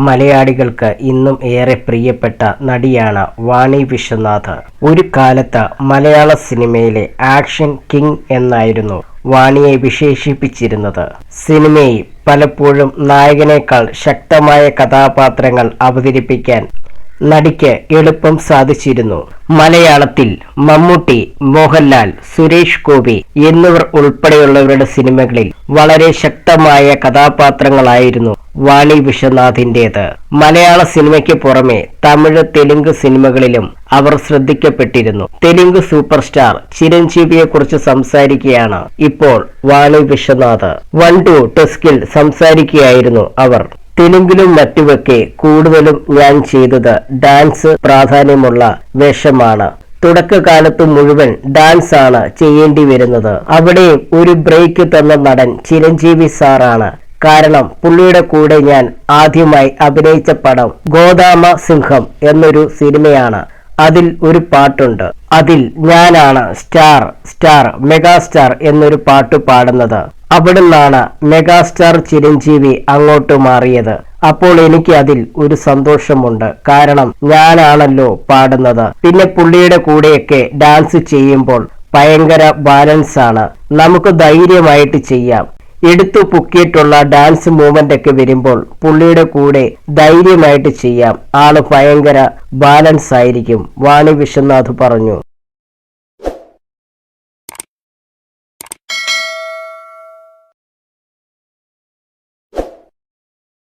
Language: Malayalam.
മലയാളികൾക്ക് ഇന്നും ഏറെ പ്രിയപ്പെട്ട നടിയാണ് വാണി വിശ്വനാഥ്. ഒരു കാലത്ത് മലയാള സിനിമയിലെ ആക്ഷൻ കിങ് എന്നായിരുന്നു വാണിയെ വിശേഷിപ്പിച്ചിരുന്നത്. സിനിമയിൽ പലപ്പോഴും നായകനേക്കാൾ ശക്തമായ കഥാപാത്രങ്ങൾ അവതരിപ്പിക്കാൻ നടിക്ക് എളുപ്പം സാധിച്ചിരുന്നു. മലയാളത്തിൽ മമ്മൂട്ടി, മോഹൻലാൽ, സുരേഷ് ഗോപി എന്നിവർ ഉൾപ്പെടെയുള്ളവരുടെ സിനിമകളിൽ വളരെ ശക്തമായ കഥാപാത്രങ്ങളായിരുന്നു വാണി വിശ്വനാഥിൻ്റേത്. മലയാള സിനിമയ്ക്ക് പുറമെ തമിഴ്, തെലുങ്ക് സിനിമകളിലും അവർ ശ്രദ്ധിക്കപ്പെട്ടിരുന്നു. തെലുങ്ക് സൂപ്പർ സ്റ്റാർ ചിരഞ്ജീവിയെ കുറിച്ച് സംസാരിക്കുകയാണ് ഇപ്പോൾ വാണി വിശ്വനാഥ്. 1-2 ടെസ്കിൽ സംസാരിക്കുകയായിരുന്നു അവർ. തെലുങ്കിലും മറ്റുമൊക്കെ കൂടുതലും ഞാൻ ചെയ്തത് ഡാൻസ് പ്രാധാന്യമുള്ള വേഷമാണ്. തുടക്കകാലത്ത് മുഴുവൻ ഡാൻസ് ആണ് ചെയ്യേണ്ടി വരുന്നത്. അവിടെയും ഒരു ബ്രേക്ക് തന്ന നടൻ ചിരഞ്ജീവി സാറാണ്. കാരണം പുള്ളിയുടെ കൂടെ ഞാൻ ആദ്യമായി അഭിനയിച്ച പടം ഗോദാമ സിംഹം എന്നൊരു സിനിമയാണ്. അതിൽ ഒരു പാട്ടുണ്ട്. അതിൽ ഞാനാണ് സ്റ്റാർ മെഗാസ്റ്റാർ എന്നൊരു പാട്ട് പാടുന്നത്. അവിടുന്നാണ് മെഗാസ്റ്റാർ ചിരഞ്ജീവി അങ്ങോട്ട് മാറിയത്. അപ്പോൾ എനിക്ക് അതിൽ ഒരു സന്തോഷമുണ്ട്. കാരണം ഞാനാണല്ലോ പാടുന്നത്. പിന്നെ പുള്ളിയുടെ കൂടെയൊക്കെ ഡാൻസ് ചെയ്യുമ്പോൾ ഭയങ്കര ബാലൻസ് ആണ്. നമുക്ക് ധൈര്യമായിട്ട് ചെയ്യാം. എടുത്തു പൊക്കിയിട്ടുള്ള ഡാൻസ് മൂവ്മെന്റ് ഒക്കെ വരുമ്പോൾ പുള്ളിയുടെ കൂടെ ധൈര്യമായിട്ട് ചെയ്യാം. ആള് ഭയങ്കര ബാലൻസ് ആയിരിക്കും, വാണി വിശ്വനാഥ് പറഞ്ഞു.